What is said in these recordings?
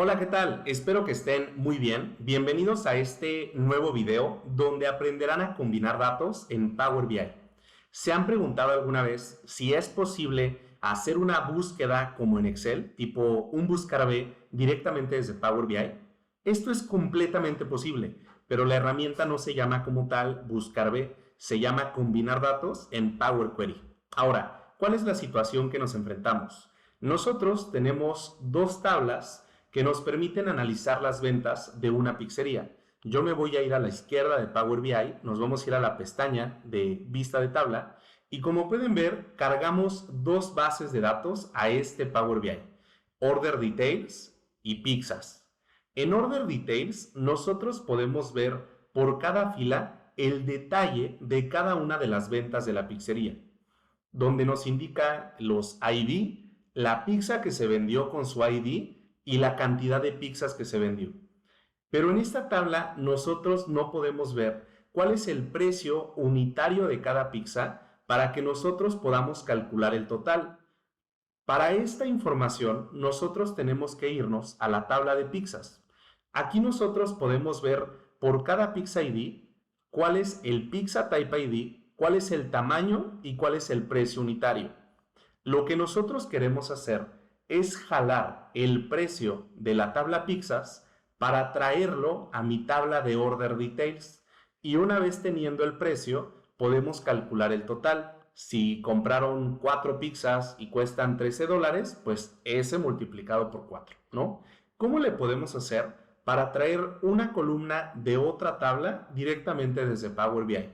Hola, ¿qué tal? Espero que estén muy bien. Bienvenidos a este nuevo video donde aprenderán a combinar datos en Power BI. ¿Se han preguntado alguna vez si es posible hacer una búsqueda como en Excel, tipo un buscar B directamente desde Power BI? Esto es completamente posible, pero la herramienta no se llama como tal buscar B, se llama combinar datos en Power Query. Ahora, ¿cuál es la situación que nos enfrentamos? Nosotros tenemos dos tablas que nos permiten analizar las ventas de una pizzería. Yo me voy a ir a la izquierda de Power BI, nos vamos a ir a la pestaña de vista de tabla y como pueden ver, cargamos dos bases de datos a este Power BI, Order Details y Pizzas. En Order Details, nosotros podemos ver por cada fila el detalle de cada una de las ventas de la pizzería, donde nos indica los ID, la pizza que se vendió con su ID y la cantidad de pizzas que se vendió. Pero en esta tabla nosotros no podemos ver cuál es el precio unitario de cada pizza para que nosotros podamos calcular el total. Para esta información nosotros tenemos que irnos a la tabla de pizzas. Aquí nosotros podemos ver por cada pizza ID cuál es el pizza type ID, cuál es el tamaño y cuál es el precio unitario. Lo que nosotros queremos hacer es jalar el precio de la tabla pizzas para traerlo a mi tabla de order details y una vez teniendo el precio podemos calcular el total. Si compraron 4 pizzas y cuestan $13, pues ese multiplicado por 4, ¿no? ¿Cómo le podemos hacer para traer una columna de otra tabla directamente desde Power BI?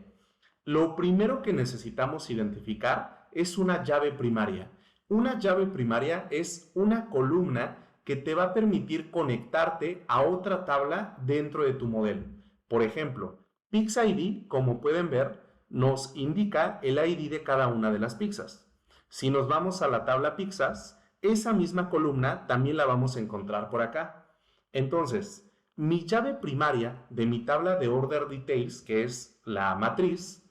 Lo primero que necesitamos identificar es una llave primaria. Una llave primaria es una columna que te va a permitir conectarte a otra tabla dentro de tu modelo. Por ejemplo, PixID, como pueden ver, nos indica el ID de cada una de las pizzas. Si nos vamos a la tabla pizzas, esa misma columna también la vamos a encontrar por acá. Entonces, mi llave primaria de mi tabla de Order Details, que es la matriz,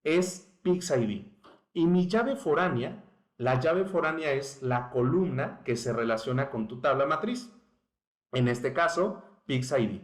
es PixID. Y mi llave foránea, la llave foránea es la columna que se relaciona con tu tabla matriz. En este caso, PixID.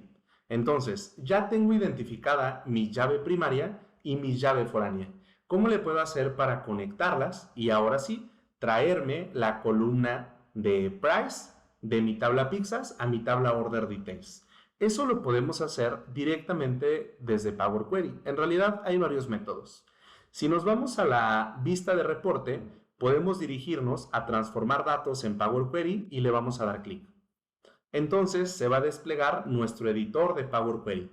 Entonces, ya tengo identificada mi llave primaria y mi llave foránea. ¿Cómo le puedo hacer para conectarlas? Y ahora sí, traerme la columna de price de mi tabla pizzas a mi tabla order details. Eso lo podemos hacer directamente desde Power Query. En realidad hay varios métodos. Si nos vamos a la vista de reporte, podemos dirigirnos a transformar datos en Power Query y le vamos a dar clic. Entonces se va a desplegar nuestro editor de Power Query.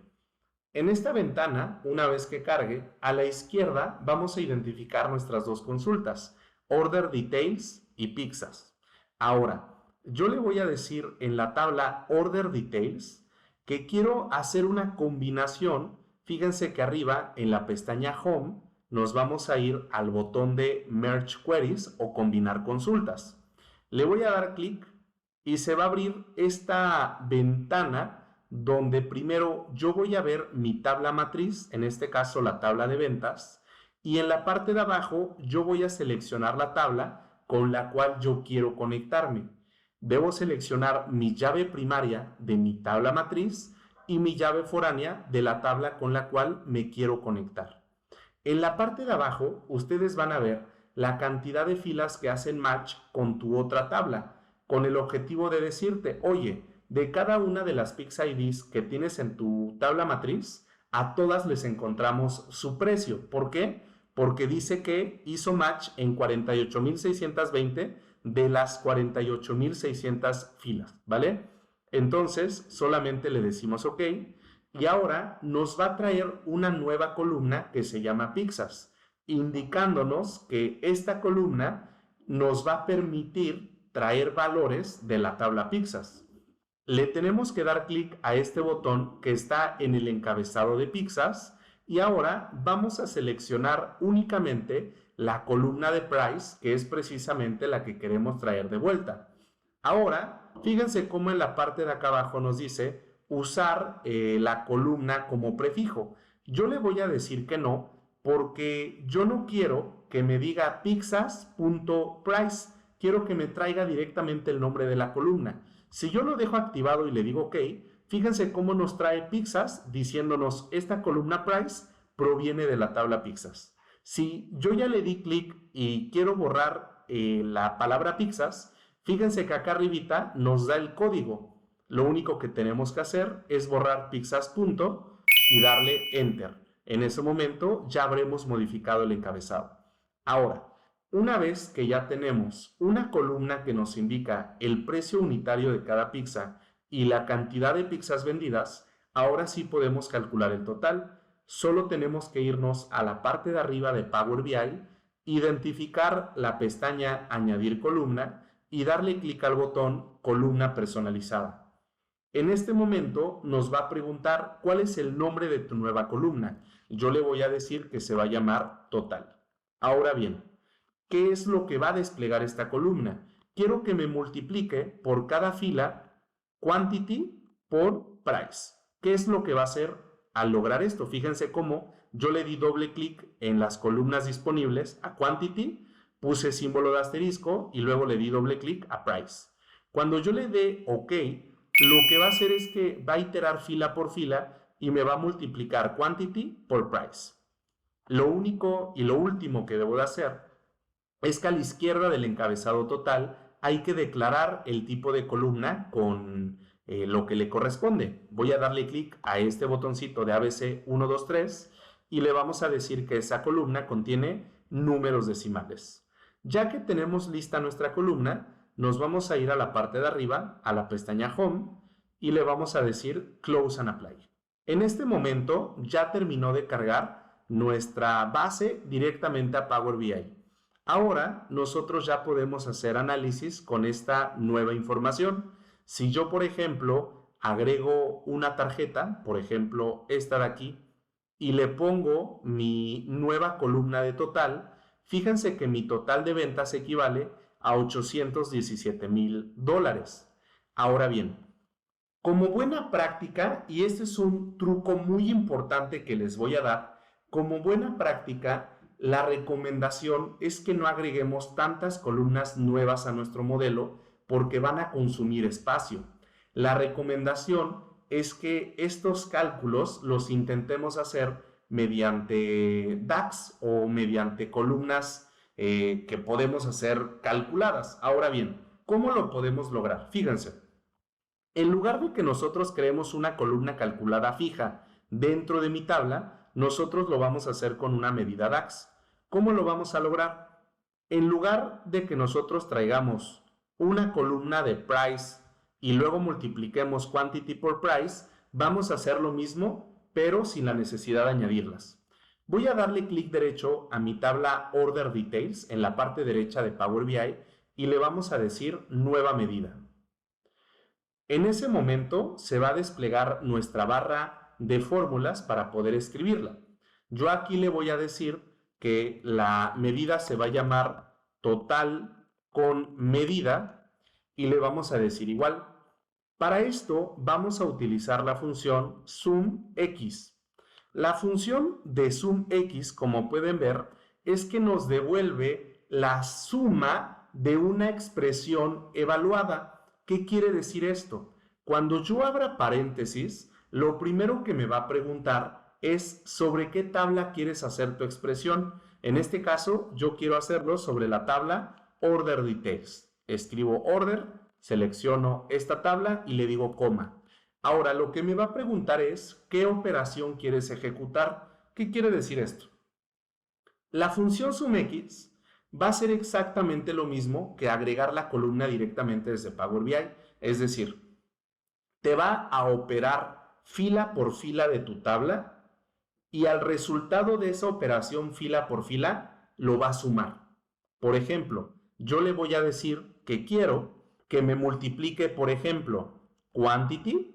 En esta ventana, una vez que cargue, a la izquierda vamos a identificar nuestras dos consultas, Order Details y Pizzas. Ahora, yo le voy a decir en la tabla Order Details que quiero hacer una combinación. Fíjense que arriba en la pestaña Home nos vamos a ir al botón de Merge Queries o combinar consultas. Le voy a dar clic y se va a abrir esta ventana donde primero yo voy a ver mi tabla matriz, en este caso la tabla de ventas, y en la parte de abajo yo voy a seleccionar la tabla con la cual yo quiero conectarme. Debo seleccionar mi llave primaria de mi tabla matriz y mi llave foránea de la tabla con la cual me quiero conectar. En la parte de abajo ustedes van a ver la cantidad de filas que hacen match con tu otra tabla, con el objetivo de decirte, oye, de cada una de las PixIDs que tienes en tu tabla matriz, a todas les encontramos su precio. ¿Por qué? Porque dice que hizo match en 48.620 de las 48.600 filas, ¿vale? Entonces, solamente le decimos OK y ahora nos va a traer una nueva columna que se llama Pizzas, indicándonos que esta columna nos va a permitir traer valores de la tabla Pizzas. Le tenemos que dar clic a este botón que está en el encabezado de Pizzas y ahora vamos a seleccionar únicamente la columna de Price, que es precisamente la que queremos traer de vuelta. Ahora, fíjense cómo en la parte de acá abajo nos dice usar la columna como prefijo. Yo le voy a decir que no, porque yo no quiero que me diga pizzas.price, quiero que me traiga directamente el nombre de la columna. Si yo lo dejo activado y le digo OK, fíjense cómo nos trae pizzas diciéndonos esta columna price proviene de la tabla pizzas. Si yo ya le di clic y quiero borrar la palabra pizzas, fíjense que acá arribita nos da el código. Lo único que tenemos que hacer es borrar pizzas punto y darle enter. En ese momento ya habremos modificado el encabezado. Ahora, una vez que ya tenemos una columna que nos indica el precio unitario de cada pizza y la cantidad de pizzas vendidas, ahora sí podemos calcular el total. Solo tenemos que irnos a la parte de arriba de Power BI, identificar la pestaña Añadir columna y darle clic al botón Columna personalizada. En este momento nos va a preguntar cuál es el nombre de tu nueva columna. Yo le voy a decir que se va a llamar Total. Ahora bien, ¿qué es lo que va a desplegar esta columna? Quiero que me multiplique por cada fila quantity por price. ¿Qué es lo que va a hacer al lograr esto? Fíjense cómo yo le di doble clic en las columnas disponibles a quantity, puse símbolo de asterisco y luego le di doble clic a price. Cuando yo le dé OK, lo que va a hacer es que va a iterar fila por fila y me va a multiplicar quantity por price. Lo único y lo último que debo de hacer es que a la izquierda del encabezado total hay que declarar el tipo de columna con lo que le corresponde. Voy a darle clic a este botoncito de ABC 123 y le vamos a decir que esa columna contiene números decimales. Ya que tenemos lista nuestra columna, nos vamos a ir a la parte de arriba, a la pestaña Home, y le vamos a decir Close and Apply. En este momento ya terminó de cargar nuestra base directamente a Power BI. Ahora nosotros ya podemos hacer análisis con esta nueva información. Si yo, por ejemplo, agrego una tarjeta, por ejemplo esta de aquí, y le pongo mi nueva columna de total, fíjense que mi total de ventas equivale a $817,000. Ahora bien, como buena práctica, y este es un truco muy importante que les voy a dar, como buena práctica, la recomendación es que no agreguemos tantas columnas nuevas a nuestro modelo porque van a consumir espacio. La recomendación es que estos cálculos los intentemos hacer mediante DAX o mediante columnas que podemos hacer calculadas. Ahora bien, ¿cómo lo podemos lograr? Fíjense, en lugar de que nosotros creemos una columna calculada fija dentro de mi tabla, nosotros lo vamos a hacer con una medida DAX. ¿Cómo lo vamos a lograr? En lugar de que nosotros traigamos una columna de price y luego multipliquemos quantity por price, vamos a hacer lo mismo, pero sin la necesidad de añadirlas. Voy a darle clic derecho a mi tabla Order Details en la parte derecha de Power BI y le vamos a decir Nueva medida. En ese momento se va a desplegar nuestra barra de fórmulas para poder escribirla. Yo aquí le voy a decir que la medida se va a llamar total con medida y le vamos a decir igual. Para esto vamos a utilizar la función SumX. La función de SumX, como pueden ver, es que nos devuelve la suma de una expresión evaluada. ¿Qué quiere decir esto? Cuando yo abra paréntesis, lo primero que me va a preguntar es sobre qué tabla quieres hacer tu expresión. En este caso, yo quiero hacerlo sobre la tabla Order Details. Escribo Order, selecciono esta tabla y le digo coma. Ahora, lo que me va a preguntar es qué operación quieres ejecutar. ¿Qué quiere decir esto? La función SumX va a ser exactamente lo mismo que agregar la columna directamente desde Power BI. Es decir, te va a operar fila por fila de tu tabla y al resultado de esa operación fila por fila lo va a sumar. Por ejemplo, yo le voy a decir que quiero que me multiplique, por ejemplo, quantity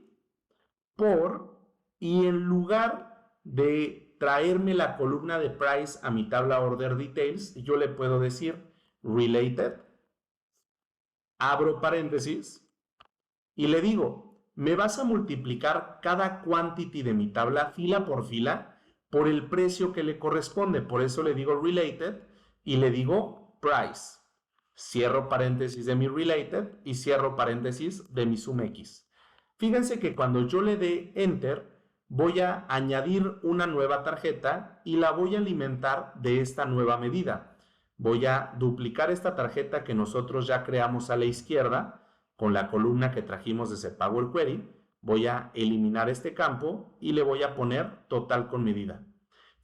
por, y en lugar de traerme la columna de price a mi tabla Order Details, yo le puedo decir related, abro paréntesis y le digo, me vas a multiplicar cada quantity de mi tabla fila por fila por el precio que le corresponde. Por eso le digo related y le digo price. cierro paréntesis de mi related y cierro paréntesis de mi sumx. Fíjense que cuando yo le dé enter, voy a añadir una nueva tarjeta y la voy a alimentar de esta nueva medida. Voy a duplicar esta tarjeta que nosotros ya creamos a la izquierda con la columna que trajimos desde Power Query. Voy a eliminar este campo y le voy a poner total con medida.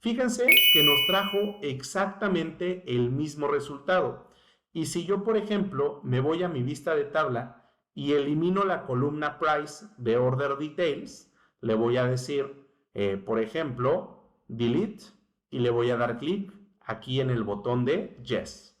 Fíjense que nos trajo exactamente el mismo resultado. Y si yo, por ejemplo, me voy a mi vista de tabla y elimino la columna price de order details, le voy a decir, por ejemplo, delete y le voy a dar clic aquí en el botón de yes.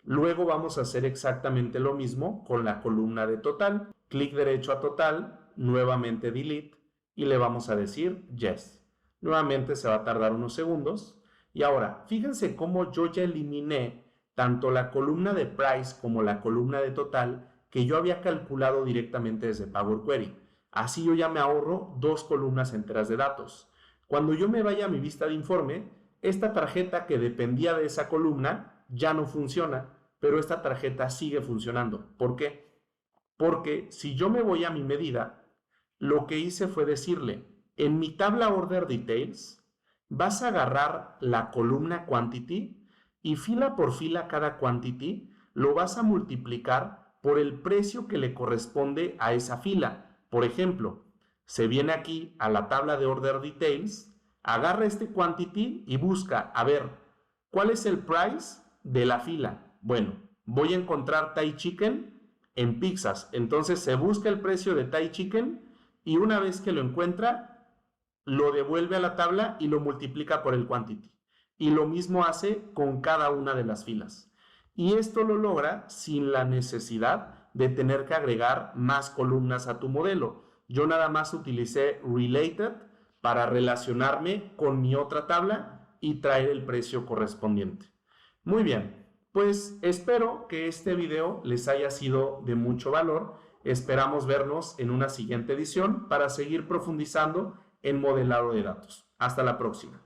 Luego vamos a hacer exactamente lo mismo con la columna de total. Clic derecho a total, nuevamente delete y le vamos a decir yes. Nuevamente se va a tardar unos segundos. Y ahora, fíjense cómo yo ya eliminé tanto la columna de price como la columna de total que yo había calculado directamente desde Power Query. Así yo ya me ahorro 2 columnas enteras de datos. Cuando yo me vaya a mi vista de informe, esta tarjeta que dependía de esa columna ya no funciona, pero esta tarjeta sigue funcionando. ¿Por qué? Porque si yo me voy a mi medida, lo que hice fue decirle, en mi tabla Order Details, vas a agarrar la columna Quantity y fila por fila cada Quantity lo vas a multiplicar por el precio que le corresponde a esa fila. Por ejemplo, se viene aquí a la tabla de Order Details, agarra este Quantity y busca, a ver, ¿cuál es el price de la fila? Bueno, voy a encontrar Thai Chicken en pizzas. Entonces se busca el precio de Thai Chicken y una vez que lo encuentra, lo devuelve a la tabla y lo multiplica por el Quantity. Y lo mismo hace con cada una de las filas. Y esto lo logra sin la necesidad de tener que agregar más columnas a tu modelo. Yo nada más utilicé related para relacionarme con mi otra tabla y traer el precio correspondiente. Muy bien, pues espero que este video les haya sido de mucho valor. Esperamos vernos en una siguiente edición para seguir profundizando en modelado de datos. Hasta la próxima.